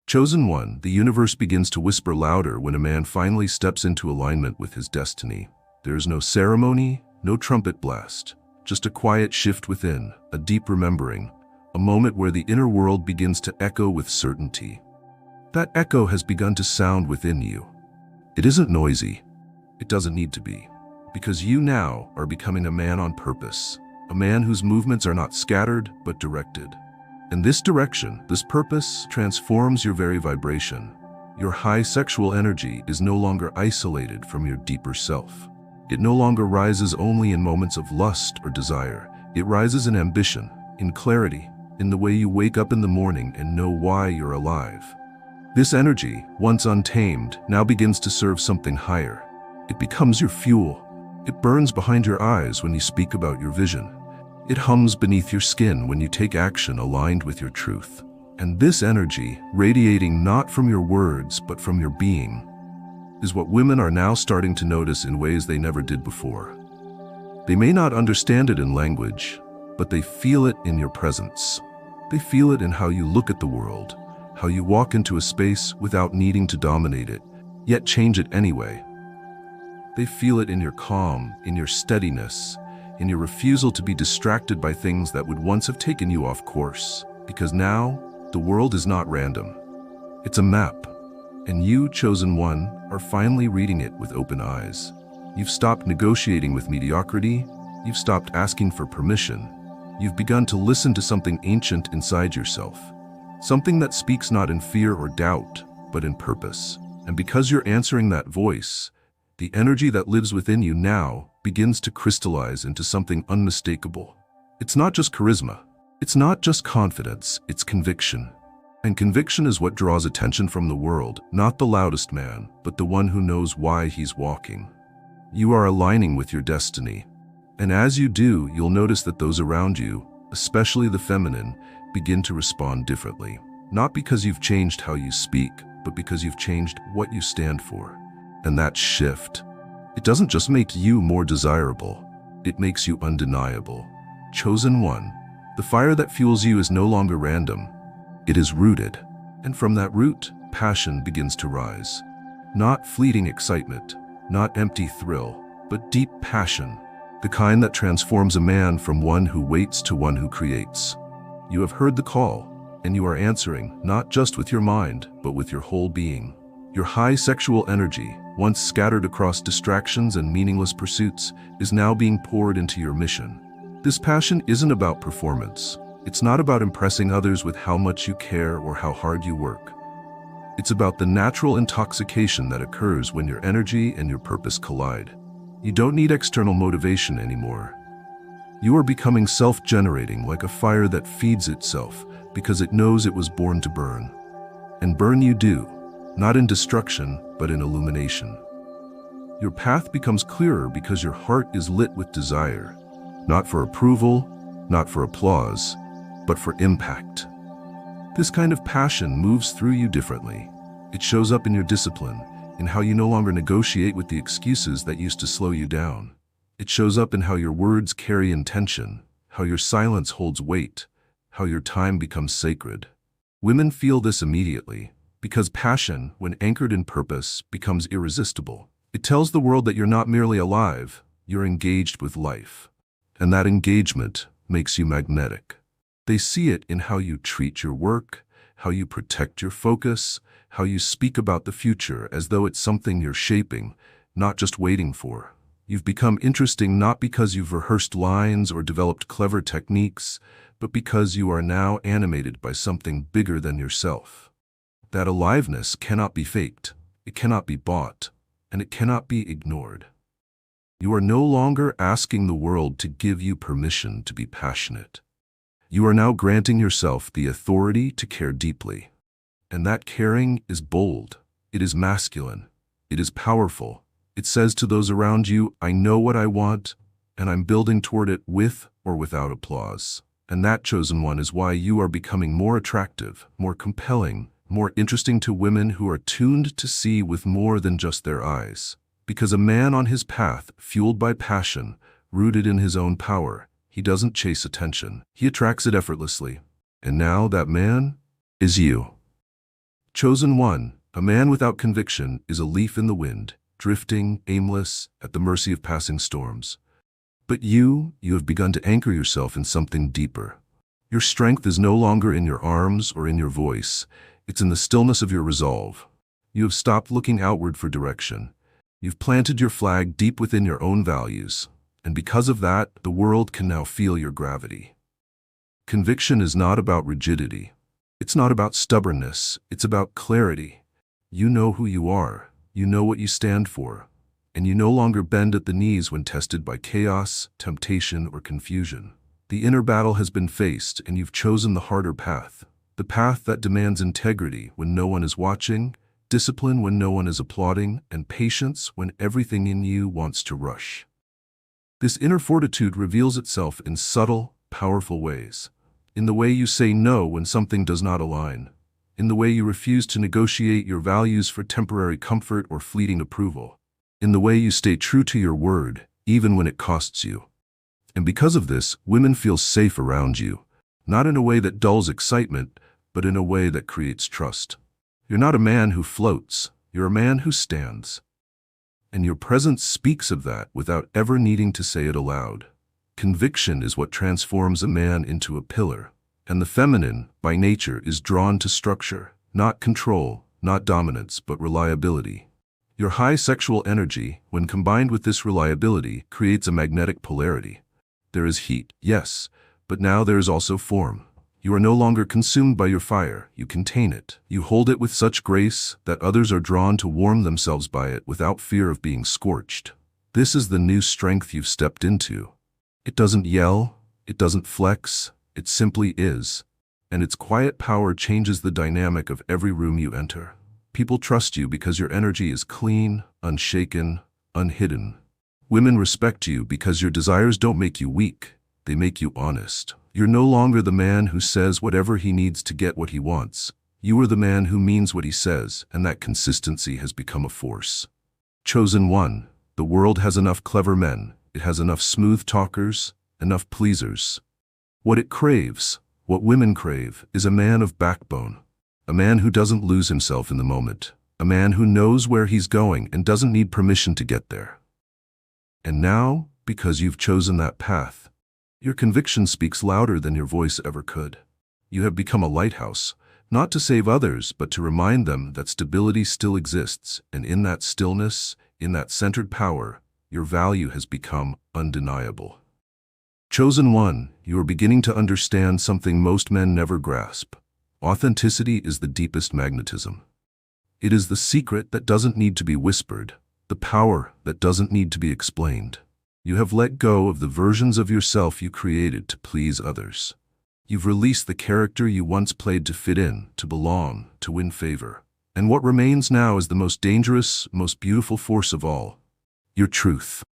Chosen one, the universe begins to whisper louder when a man finally steps into alignment with his destiny. There is no ceremony, no trumpet blast, just a quiet shift within, a deep remembering, a moment where the inner world begins to echo with certainty. That echo has begun to sound within you. It isn't noisy. It doesn't need to be. Because you now are becoming a man on purpose, a man whose movements are not scattered but directed. And this direction, this purpose, transforms your very vibration. Your high sexual energy is no longer isolated from your deeper self. It no longer rises only in moments of lust or desire. It rises in ambition, in clarity, in the way you wake up in the morning and know why you're alive. This energy, once untamed, now begins to serve something higher. It becomes your fuel. It burns behind your eyes when you speak about your vision. It hums beneath your skin when you take action aligned with your truth. And this energy, radiating not from your words but from your being, is what women are now starting to notice in ways they never did before. They may not understand it in language, but they feel it in your presence. They feel it in how you look at the world, how you walk into a space without needing to dominate it, yet change it anyway. They feel it in your calm, in your steadiness, in your refusal to be distracted by things that would once have taken you off course. Because now, the world is not random. It's a map. And you, chosen one, are finally reading it with open eyes. You've stopped negotiating with mediocrity. You've stopped asking for permission. You've begun to listen to something ancient inside yourself. Something that speaks not in fear or doubt, but in purpose. And because you're answering that voice, the energy that lives within you now begins to crystallize into something unmistakable. It's not just charisma. It's not just confidence. It's conviction. And conviction is what draws attention from the world, not the loudest man, but the one who knows why he's walking. You are aligning with your destiny. And as you do, you'll notice that those around you, especially the feminine, begin to respond differently. Not because you've changed how you speak, but because you've changed what you stand for. And that shift, it doesn't just make you more desirable, it makes you undeniable. Chosen one, the fire that fuels you is no longer random. It is rooted. And from that root, passion begins to rise. Not fleeting excitement, not empty thrill, but deep passion. The kind that transforms a man from one who waits to one who creates. You have heard the call, and you are answering, not just with your mind, but with your whole being. Your high sexual energy, once scattered across distractions and meaningless pursuits, is now being poured into your mission. This passion isn't about performance. It's not about impressing others with how much you care or how hard you work. It's about the natural intoxication that occurs when your energy and your purpose collide. You don't need external motivation anymore. You are becoming self-generating, like a fire that feeds itself because it knows it was born to burn. And burn you do, not in destruction, but in illumination. Your path becomes clearer because your heart is lit with desire, not for approval, not for applause, but for impact. This kind of passion moves through you differently. It shows up in your discipline, in how you no longer negotiate with the excuses that used to slow you down. It shows up in how your words carry intention, how your silence holds weight, how your time becomes sacred. Women feel this immediately, because passion, when anchored in purpose, becomes irresistible. It tells the world that you're not merely alive, you're engaged with life. And that engagement makes you magnetic. They see it in how you treat your work, how you protect your focus, how you speak about the future as though it's something you're shaping, not just waiting for. You've become interesting not because you've rehearsed lines or developed clever techniques, but because you are now animated by something bigger than yourself. That aliveness cannot be faked, it cannot be bought, and it cannot be ignored. You are no longer asking the world to give you permission to be passionate. You are now granting yourself the authority to care deeply. And that caring is bold, it is masculine, it is powerful. It says to those around you, I know what I want, and I'm building toward it with or without applause. And that, chosen one, is why you are becoming more attractive, more compelling, more interesting to women who are tuned to see with more than just their eyes. Because a man on his path, fueled by passion, rooted in his own power, he doesn't chase attention. He attracts it effortlessly. And now that man is you. Chosen one, a man without conviction, is a leaf in the wind, drifting, aimless, at the mercy of passing storms. But you have begun to anchor yourself in something deeper. Your strength is no longer in your arms or in your voice. It's in the stillness of your resolve. You have stopped looking outward for direction. You've planted your flag deep within your own values. And because of that, the world can now feel your gravity. Conviction is not about rigidity. It's not about stubbornness. It's about clarity. You know who you are. You know what you stand for. And you no longer bend at the knees when tested by chaos, temptation, or confusion. The inner battle has been faced, and you've chosen the harder path. The path that demands integrity when no one is watching, discipline when no one is applauding, and patience when everything in you wants to rush. This inner fortitude reveals itself in subtle, powerful ways. In the way you say no when something does not align. In the way you refuse to negotiate your values for temporary comfort or fleeting approval. In the way you stay true to your word, even when it costs you. And because of this, women feel safe around you, not in a way that dulls excitement, but in a way that creates trust. You're not a man who floats, you're a man who stands. And your presence speaks of that without ever needing to say it aloud. Conviction is what transforms a man into a pillar, and the feminine, by nature, is drawn to structure, not control, not dominance, but reliability. Your high sexual energy, when combined with this reliability, creates a magnetic polarity. There is heat, yes, but now there is also form. You are no longer consumed by your fire, you contain it. You hold it with such grace that others are drawn to warm themselves by it without fear of being scorched. This is the new strength you've stepped into. It doesn't yell, it doesn't flex, it simply is. And its quiet power changes the dynamic of every room you enter. People trust you because your energy is clean, unshaken, unhidden. Women respect you because your desires don't make you weak, they make you honest. You're no longer the man who says whatever he needs to get what he wants. You are the man who means what he says, and that consistency has become a force. Chosen one, the world has enough clever men, it has enough smooth talkers, enough pleasers. What it craves, what women crave, is a man of backbone. A man who doesn't lose himself in the moment. A man who knows where he's going and doesn't need permission to get there. And now, because you've chosen that path, your conviction speaks louder than your voice ever could. You have become a lighthouse, not to save others, but to remind them that stability still exists, and in that stillness, in that centered power, your value has become undeniable. Chosen one, you are beginning to understand something most men never grasp. Authenticity is the deepest magnetism. It is the secret that doesn't need to be whispered, the power that doesn't need to be explained. You have let go of the versions of yourself you created to please others. You've released the character you once played to fit in, to belong, to win favor. And what remains now is the most dangerous, most beautiful force of all, your truth.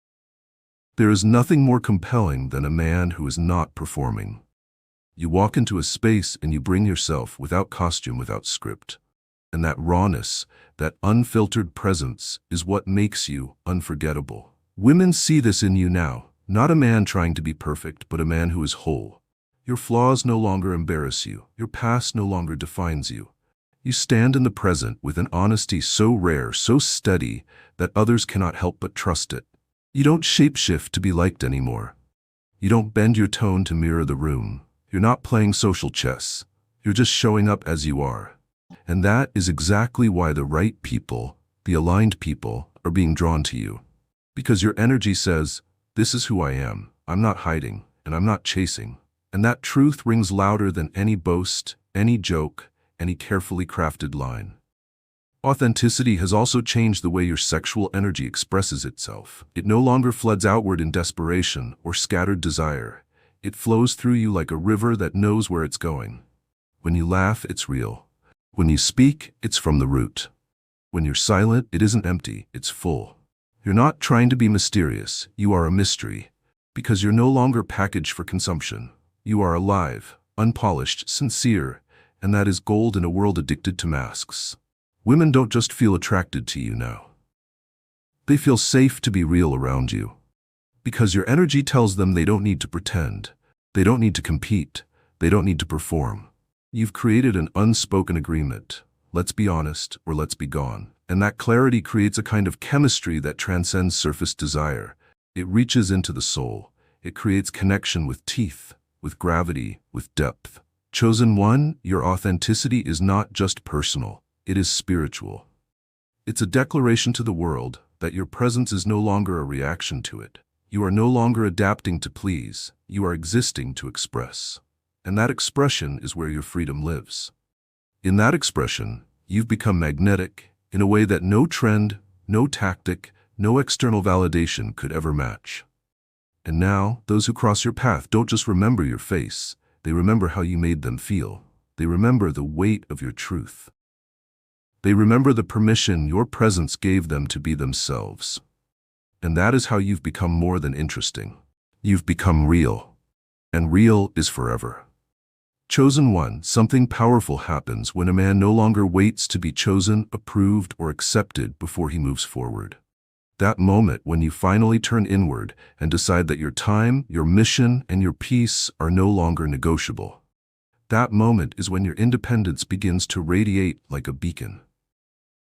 There is nothing more compelling than a man who is not performing. You walk into a space and you bring yourself without costume, without script. And that rawness, that unfiltered presence is what makes you unforgettable. Women see this in you now, not a man trying to be perfect, but a man who is whole. Your flaws no longer embarrass you. Your past no longer defines you. You stand in the present with an honesty so rare, so steady, that others cannot help but trust it. You don't shapeshift to be liked anymore. You don't bend your tone to mirror the room. You're not playing social chess. You're just showing up as you are. And that is exactly why the right people, the aligned people, are being drawn to you. Because your energy says, this is who I am. I'm not hiding, and I'm not chasing. And that truth rings louder than any boast, any joke, any carefully crafted line. Authenticity has also changed the way your sexual energy expresses itself. It no longer floods outward in desperation or scattered desire. It flows through you like a river that knows where it's going. When you laugh, it's real. When you speak, it's from the root. When you're silent, it isn't empty, it's full. You're not trying to be mysterious, you are a mystery. Because you're no longer packaged for consumption. You are alive, unpolished, sincere, and that is gold in a world addicted to masks. Women don't just feel attracted to you now. They feel safe to be real around you. Because your energy tells them they don't need to pretend. They don't need to compete. They don't need to perform. You've created an unspoken agreement. let's be honest, or let's be gone. And that clarity creates a kind of chemistry that transcends surface desire. It reaches into the soul. It creates connection with teeth, with gravity, with depth. Chosen one, your authenticity is not just personal, it is spiritual. It's a declaration to the world that your presence is no longer a reaction to it. You are no longer adapting to please, you are existing to express. And that expression is where your freedom lives. In that expression, you've become magnetic in a way that no trend, no tactic, no external validation could ever match. And now, those who cross your path don't just remember your face, they remember how you made them feel. They remember the weight of your truth. They remember the permission your presence gave them to be themselves. And that is how you've become more than interesting. You've become real. And real is forever. Chosen one, something powerful happens when a man no longer waits to be chosen, approved, or accepted before he moves forward. That moment when you finally turn inward and decide that your time, your mission, and your peace are no longer negotiable. That moment is when your independence begins to radiate like a beacon.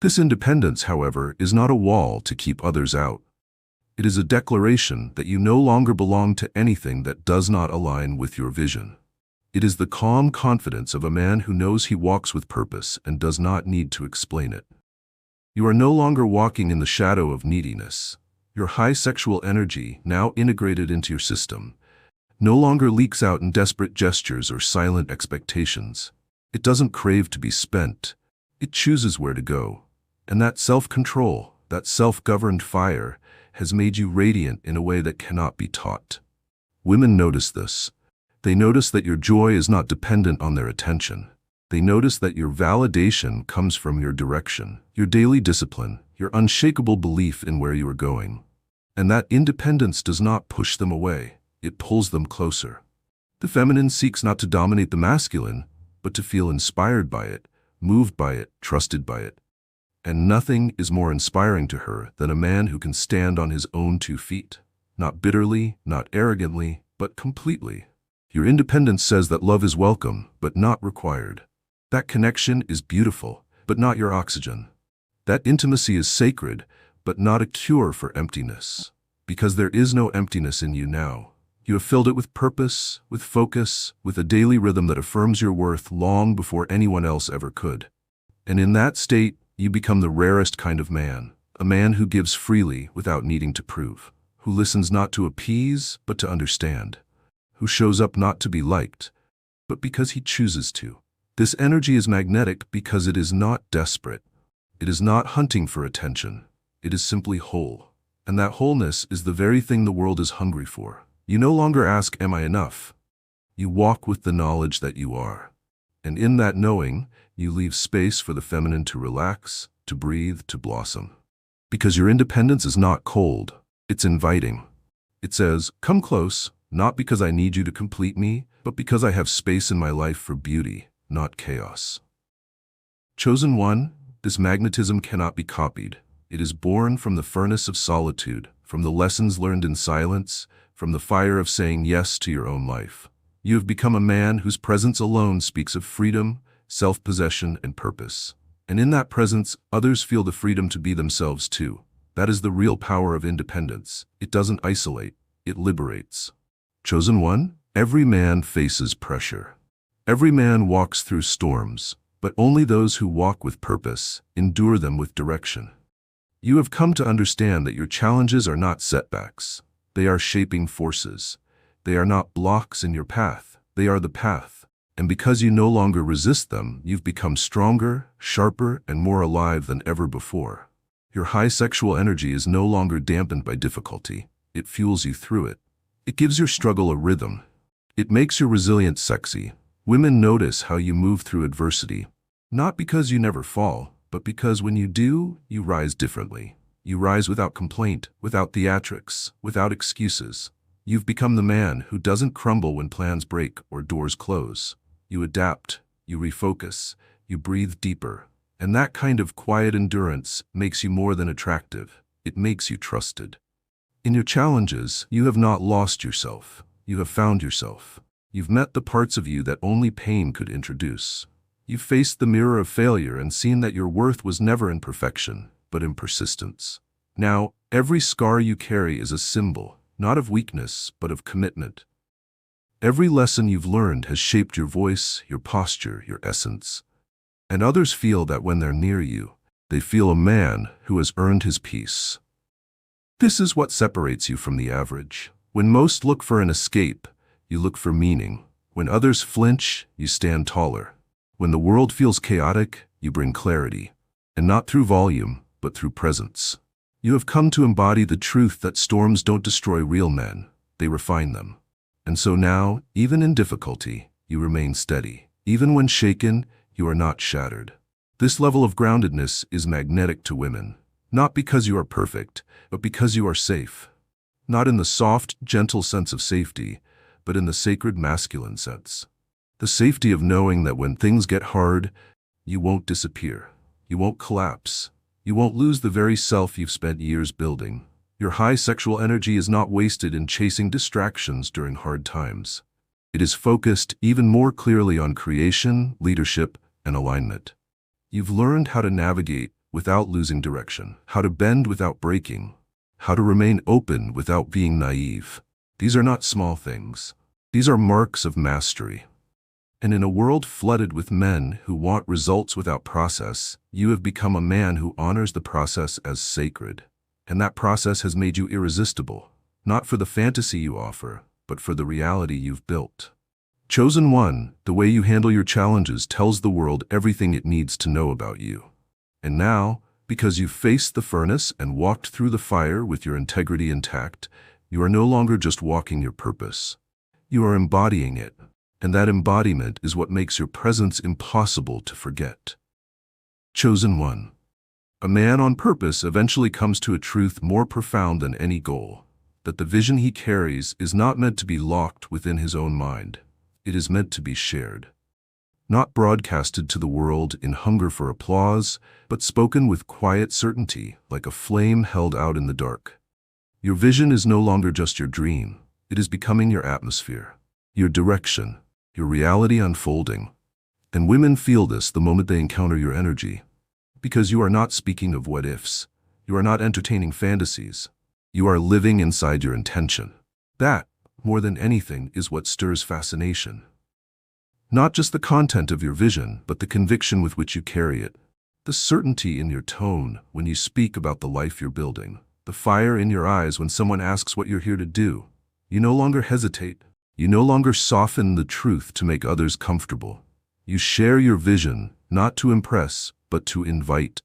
This independence, however, is not a wall to keep others out. It is a declaration that you no longer belong to anything that does not align with your vision. It is the calm confidence of a man who knows he walks with purpose and does not need to explain it. You are no longer walking in the shadow of neediness. Your high sexual energy, now integrated into your system, no longer leaks out in desperate gestures or silent expectations. It doesn't crave to be spent. It chooses where to go. And that self-control, that self-governed fire, has made you radiant in a way that cannot be taught. Women notice this. They notice that your joy is not dependent on their attention. They notice that your validation comes from your direction, your daily discipline, your unshakable belief in where you are going. And that independence does not push them away, it pulls them closer. The feminine seeks not to dominate the masculine, but to feel inspired by it, moved by it, trusted by it. And nothing is more inspiring to her than a man who can stand on his own 2 feet, not bitterly, not arrogantly, but completely. Your independence says that love is welcome, but not required. That connection is beautiful, but not your oxygen. That intimacy is sacred, but not a cure for emptiness. Because there is no emptiness in you now. You have filled it with purpose, with focus, with a daily rhythm that affirms your worth long before anyone else ever could. And in that state, you become the rarest kind of man, a man who gives freely without needing to prove, who listens not to appease, but to understand, who shows up not to be liked, but because he chooses to. This energy is magnetic because it is not desperate. It is not hunting for attention. It is simply whole. And that wholeness is the very thing the world is hungry for. You no longer ask, am I enough? You walk with the knowledge that you are. And in that knowing, you leave space for the feminine to relax, to breathe, to blossom. Because your independence is not cold, it's inviting. It says, come close, not because I need you to complete me, but because I have space in my life for beauty, not chaos. Chosen one, this magnetism cannot be copied. It is born from the furnace of solitude, from the lessons learned in silence, from the fire of saying yes to your own life. You have become a man whose presence alone speaks of freedom, self-possession, and purpose. And in that presence, others feel the freedom to be themselves too. That is the real power of independence. It doesn't isolate, it liberates. Chosen one, every man faces pressure. Every man walks through storms, but only those who walk with purpose endure them with direction. You have come to understand that your challenges are not setbacks. They are shaping forces. They are not blocks in your path. They are the path. And because you no longer resist them, you've become stronger, sharper, and more alive than ever before. Your high sexual energy is no longer dampened by difficulty. It fuels you through it. It gives your struggle a rhythm. It makes your resilience sexy. Women notice how you move through adversity, not because you never fall, but because when you do, you rise differently. You rise without complaint, without theatrics, without excuses. You've become the man who doesn't crumble when plans break or doors close. You adapt, you refocus, you breathe deeper. And that kind of quiet endurance makes you more than attractive. It makes you trusted. In your challenges, you have not lost yourself. You have found yourself. You've met the parts of you that only pain could introduce. You've faced the mirror of failure and seen that your worth was never in perfection, but in persistence. Now, every scar you carry is a symbol, not of weakness, but of commitment. Every lesson you've learned has shaped your voice, your posture, your essence. And others feel that when they're near you, they feel a man who has earned his peace. This is what separates you from the average. When most look for an escape, you look for meaning. When others flinch, you stand taller. When the world feels chaotic, you bring clarity. And not through volume, but through presence. You have come to embody the truth that storms don't destroy real men, they refine them. And so now, even in difficulty, you remain steady. Even when shaken, you are not shattered. This level of groundedness is magnetic to women, not because you are perfect, but because you are safe. Not in the soft, gentle sense of safety, but in the sacred masculine sense. The safety of knowing that when things get hard, you won't disappear. You won't collapse. You won't lose the very self you've spent years building. Your high sexual energy is not wasted in chasing distractions during hard times. It is focused even more clearly on creation, leadership, and alignment. You've learned how to navigate without losing direction, how to bend without breaking, how to remain open without being naive. These are not small things. These are marks of mastery. And in a world flooded with men who want results without process, you have become a man who honors the process as sacred. And that process has made you irresistible, not for the fantasy you offer, but for the reality you've built. Chosen one, the way you handle your challenges tells the world everything it needs to know about you. And now, because you've faced the furnace and walked through the fire with your integrity intact, you are no longer just walking your purpose. You are embodying it, and that embodiment is what makes your presence impossible to forget. Chosen one. A man on purpose eventually comes to a truth more profound than any goal, that the vision he carries is not meant to be locked within his own mind. It is meant to be shared. Not broadcasted to the world in hunger for applause, but spoken with quiet certainty, like a flame held out in the dark. Your vision is no longer just your dream. It is becoming your atmosphere, your direction, your reality unfolding. And women feel this the moment they encounter your energy. Because you are not speaking of what-ifs. You are not entertaining fantasies. You are living inside your intention. That, more than anything, is what stirs fascination. Not just the content of your vision, but the conviction with which you carry it. The certainty in your tone when you speak about the life you're building. The fire in your eyes when someone asks what you're here to do. You no longer hesitate. You no longer soften the truth to make others comfortable. You share your vision, not to impress, but to invite.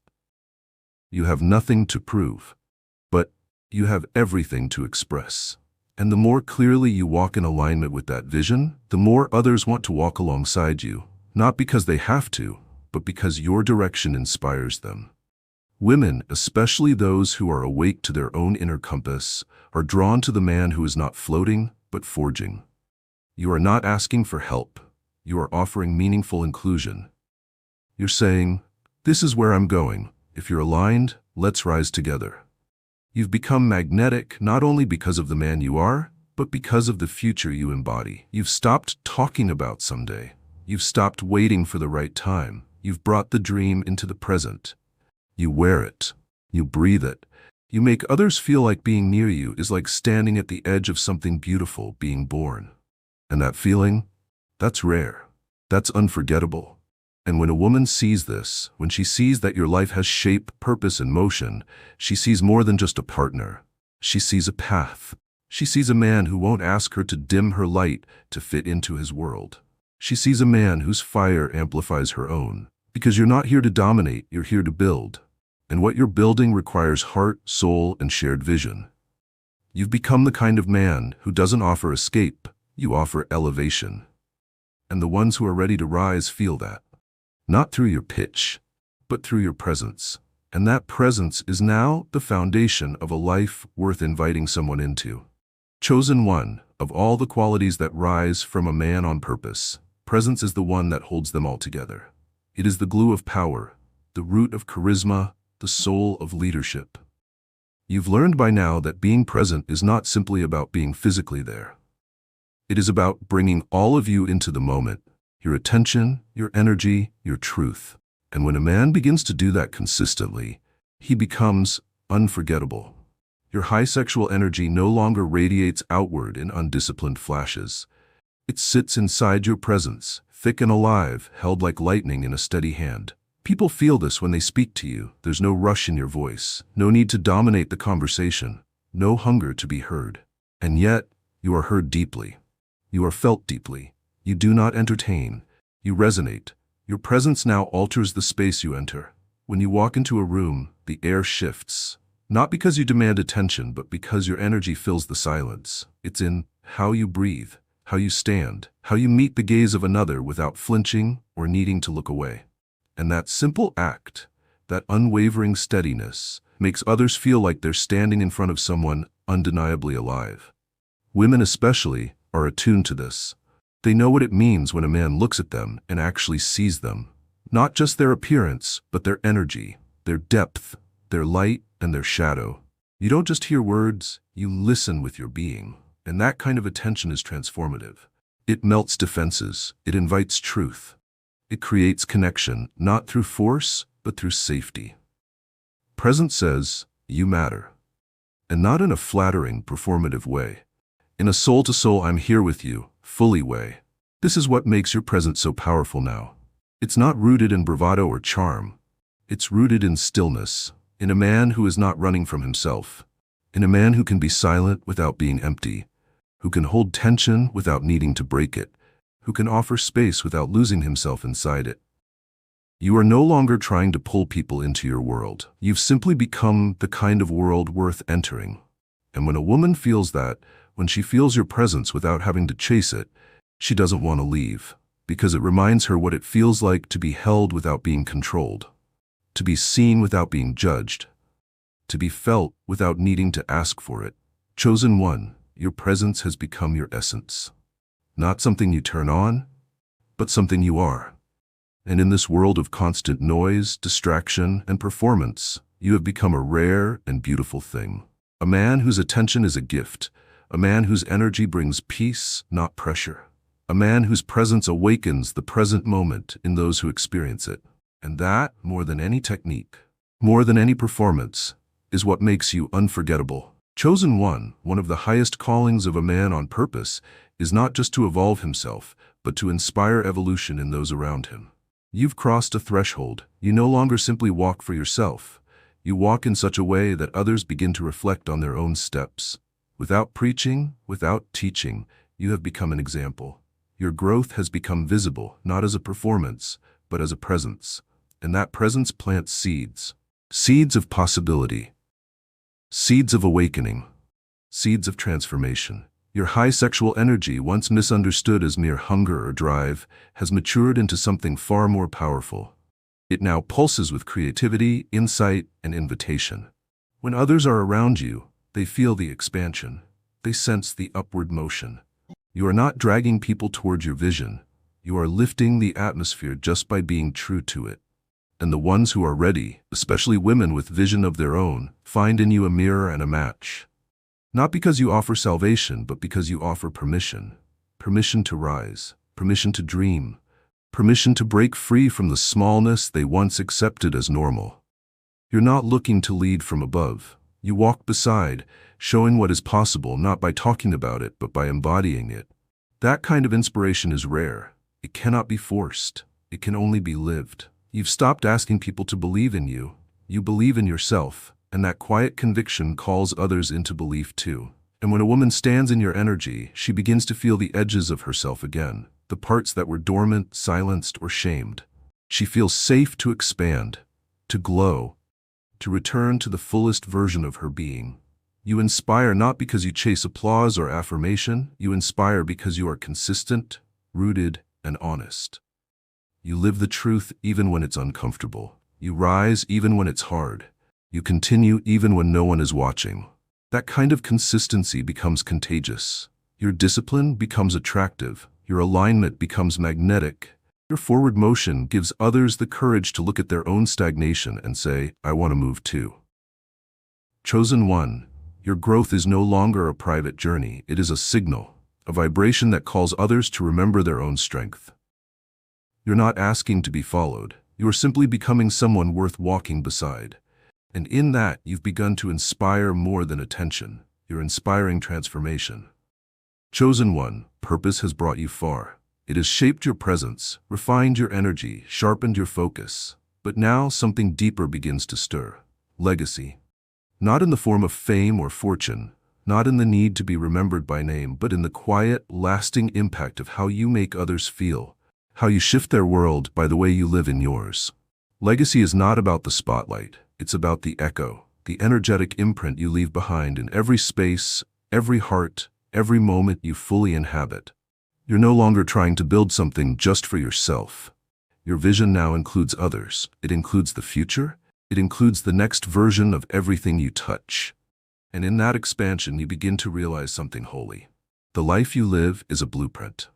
You have nothing to prove, but you have everything to express. And the more clearly you walk in alignment with that vision, the more others want to walk alongside you, not because they have to, but because your direction inspires them. Women, especially those who are awake to their own inner compass, are drawn to the man who is not floating, but forging. You are not asking for help. You are offering meaningful inclusion. You're saying, "This is where I'm going. If you're aligned, let's rise together." You've become magnetic not only because of the man you are, but because of the future you embody. You've stopped talking about someday. You've stopped waiting for the right time. You've brought the dream into the present. You wear it. You breathe it. You make others feel like being near you is like standing at the edge of something beautiful being born. And that feeling? That's rare. That's unforgettable. And when a woman sees this, when she sees that your life has shape, purpose, and motion, she sees more than just a partner. She sees a path. She sees a man who won't ask her to dim her light to fit into his world. She sees a man whose fire amplifies her own. Because you're not here to dominate, you're here to build. And what you're building requires heart, soul, and shared vision. You've become the kind of man who doesn't offer escape, you offer elevation. And the ones who are ready to rise feel that. Not through your pitch, but through your presence. And that presence is now the foundation of a life worth inviting someone into. Chosen one, of all the qualities that rise from a man on purpose, presence is the one that holds them all together. It is the glue of power, the root of charisma, the soul of leadership. You've learned by now that being present is not simply about being physically there. It is about bringing all of you into the moment, your attention, your energy, your truth. And when a man begins to do that consistently, he becomes unforgettable. Your high sexual energy no longer radiates outward in undisciplined flashes. It sits inside your presence, thick and alive, held like lightning in a steady hand. People feel this when they speak to you. There's no rush in your voice, no need to dominate the conversation, no hunger to be heard. And yet, you are heard deeply. You are felt deeply. You do not entertain. You resonate. Your presence now alters the space you enter. When you walk into a room, the air shifts. Not because you demand attention, but because your energy fills the silence. It's in how you breathe, how you stand, how you meet the gaze of another without flinching or needing to look away. And that simple act, that unwavering steadiness, makes others feel like they're standing in front of someone undeniably alive. Women especially are attuned to this. They know what it means when a man looks at them and actually sees them. Not just their appearance, but their energy, their depth, their light, and their shadow. You don't just hear words, you listen with your being. And that kind of attention is transformative. It melts defenses. It invites truth. It creates connection, not through force, but through safety. Presence says, you matter. And not in a flattering, performative way. In a soul-to-soul, I'm here with you, fully way. This is what makes your presence so powerful now. It's not rooted in bravado or charm. It's rooted in stillness, in a man who is not running from himself, in a man who can be silent without being empty, who can hold tension without needing to break it, who can offer space without losing himself inside it. You are no longer trying to pull people into your world. You've simply become the kind of world worth entering. And when a woman feels that, when she feels your presence without having to chase it, she doesn't want to leave, because it reminds her what it feels like to be held without being controlled, to be seen without being judged, to be felt without needing to ask for it. Chosen one, your presence has become your essence. Not something you turn on, but something you are. And in this world of constant noise, distraction, and performance, you have become a rare and beautiful thing. A man whose attention is a gift, a man whose energy brings peace, not pressure. A man whose presence awakens the present moment in those who experience it. And that, more than any technique, more than any performance, is what makes you unforgettable. Chosen one of the highest callings of a man on purpose, is not just to evolve himself, but to inspire evolution in those around him. You've crossed a threshold. You no longer simply walk for yourself. You walk in such a way that others begin to reflect on their own steps. Without preaching, without teaching, you have become an example. Your growth has become visible, not as a performance, but as a presence. And that presence plants seeds. Seeds of possibility. Seeds of awakening. Seeds of transformation. Your high sexual energy, once misunderstood as mere hunger or drive, has matured into something far more powerful. It now pulses with creativity, insight, and invitation. When others are around you, they feel the expansion. They sense the upward motion. You are not dragging people toward your vision. You are lifting the atmosphere just by being true to it. And the ones who are ready, especially women with vision of their own, find in you a mirror and a match. Not because you offer salvation, but because you offer permission. Permission to rise, permission to dream, permission to break free from the smallness they once accepted as normal. You're not looking to lead from above. You walk beside, showing what is possible not by talking about it, but by embodying it. That kind of inspiration is rare. It cannot be forced. It can only be lived. You've stopped asking people to believe in you. You believe in yourself, and that quiet conviction calls others into belief too. And when a woman stands in your energy, she begins to feel the edges of herself again, the parts that were dormant, silenced, or shamed. She feels safe to expand, to glow, to return to the fullest version of her being. You inspire not because you chase applause or affirmation. You inspire because you are consistent, rooted, and honest. You live the truth even when it's uncomfortable. You rise even when it's hard. You continue even when no one is watching. That kind of consistency becomes contagious. Your discipline becomes attractive. Your alignment becomes magnetic. Your forward motion gives others the courage to look at their own stagnation and say, I want to move too. Chosen one, your growth is no longer a private journey. It is a signal, a vibration that calls others to remember their own strength. You're not asking to be followed. You are simply becoming someone worth walking beside. And in that, you've begun to inspire more than attention. You're inspiring transformation. Chosen one, purpose has brought you far. It has shaped your presence, refined your energy, sharpened your focus. But now something deeper begins to stir. Legacy. Not in the form of fame or fortune, not in the need to be remembered by name, but in the quiet, lasting impact of how you make others feel, how you shift their world by the way you live in yours. Legacy is not about the spotlight. It's about the echo, the energetic imprint you leave behind in every space, every heart, every moment you fully inhabit. You're no longer trying to build something just for yourself. Your vision now includes others. It includes the future. It includes the next version of everything you touch. And in that expansion, you begin to realize something holy. The life you live is a blueprint.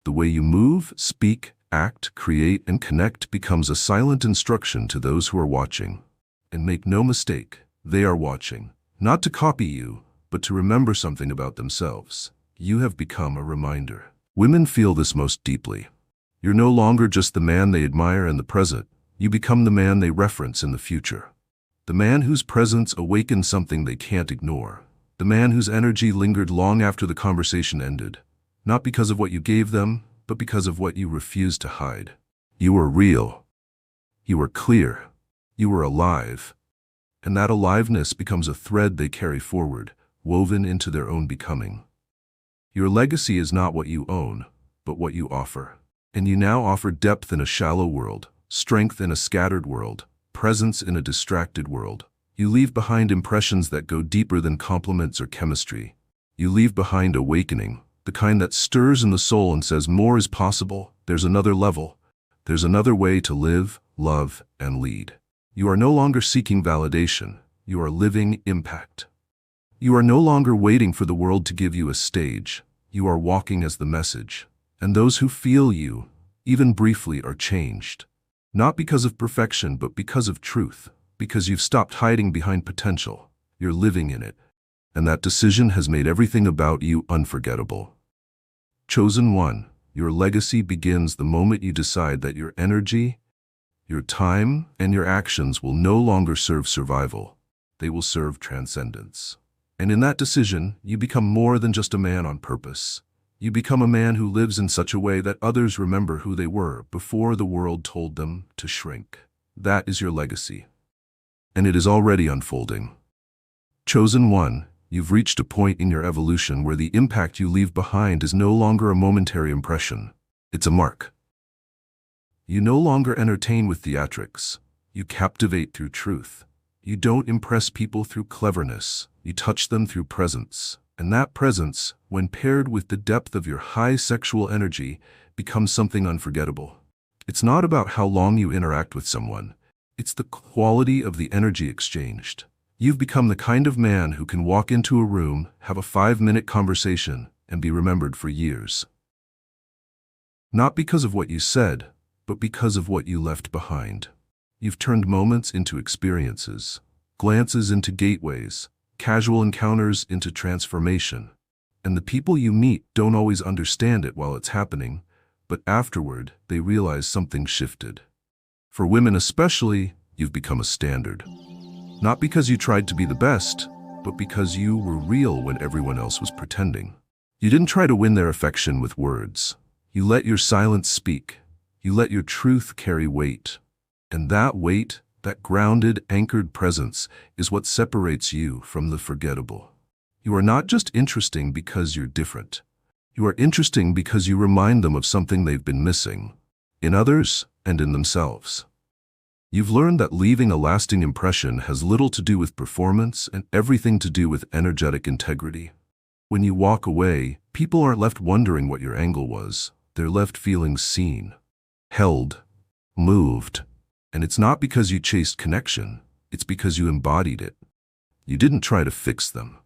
The way you move, speak, act, create, and connect becomes a silent instruction to those who are watching. And make no mistake, they are watching, not to copy you, but to remember something about themselves. You have become a reminder. Women feel this most deeply. You're no longer just the man they admire in the present. You become the man they reference in the future. The man whose presence awakens something they can't ignore. The man whose energy lingered long after the conversation ended. Not because of what you gave them, but because of what you refused to hide. You were real. You were clear. You were alive. And that aliveness becomes a thread they carry forward, woven into their own becoming. Your legacy is not what you own, but what you offer. And you now offer depth in a shallow world, strength in a scattered world, presence in a distracted world. You leave behind impressions that go deeper than compliments or chemistry. You leave behind awakening, the kind that stirs in the soul and says more is possible, there's another level, there's another way to live, love, and lead. You are no longer seeking validation, you are living impact. You are no longer waiting for the world to give you a stage, you are walking as the message. And those who feel you, even briefly, are changed. Not because of perfection, but because of truth. Because you've stopped hiding behind potential. You're living in it. And that decision has made everything about you unforgettable. Chosen one, your legacy begins the moment you decide that your energy, your time, and your actions will no longer serve survival. They will serve transcendence. And in that decision, you become more than just a man on purpose. You become a man who lives in such a way that others remember who they were before the world told them to shrink. That is your legacy. And it is already unfolding. Chosen one, you've reached a point in your evolution where the impact you leave behind is no longer a momentary impression. It's a mark. You no longer entertain with theatrics. You captivate through truth. You don't impress people through cleverness. You touch them through presence. And that presence, when paired with the depth of your high sexual energy, becomes something unforgettable. It's not about how long you interact with someone. It's the quality of the energy exchanged. You've become the kind of man who can walk into a room, have a 5-minute conversation, and be remembered for years. Not because of what you said, but because of what you left behind. You've turned moments into experiences, glances into gateways, casual encounters into transformation. And the people you meet don't always understand it while it's happening, but afterward, they realize something shifted. For women especially, you've become a standard. Not because you tried to be the best, but because you were real when everyone else was pretending. You didn't try to win their affection with words. You let your silence speak. You let your truth carry weight. And that weight, that grounded, anchored presence, is what separates you from the forgettable. You are not just interesting because you're different. You are interesting because you remind them of something they've been missing, in others and in themselves. You've learned that leaving a lasting impression has little to do with performance and everything to do with energetic integrity. When you walk away, people aren't left wondering what your angle was. They're left feeling seen, held, moved. And it's not because you chased connection, it's because you embodied it. You didn't try to fix them.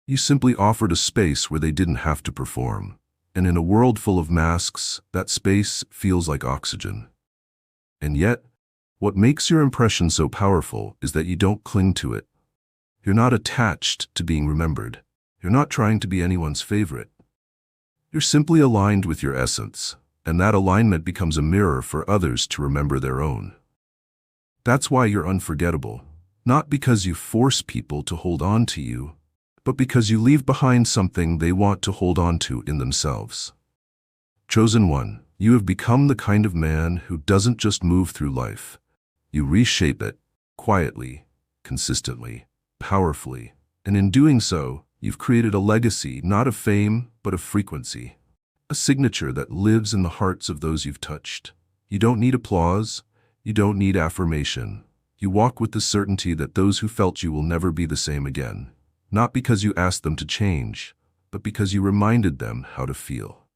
You simply offered a space where they didn't have to perform. And in a world full of masks, that space feels like oxygen. And yet, what makes your impression so powerful is that you don't cling to it. You're not attached to being remembered. You're not trying to be anyone's favorite. You're simply aligned with your essence, and that alignment becomes a mirror for others to remember their own. That's why you're unforgettable, not because you force people to hold on to you, but because you leave behind something they want to hold on to in themselves. Chosen one, you have become the kind of man who doesn't just move through life. You reshape it, quietly, consistently, powerfully, and in doing so, you've created a legacy not of fame, but of frequency. A signature that lives in the hearts of those you've touched. You don't need applause. You don't need affirmation. You walk with the certainty that those who felt you will never be the same again. Not because you asked them to change, but because you reminded them how to feel.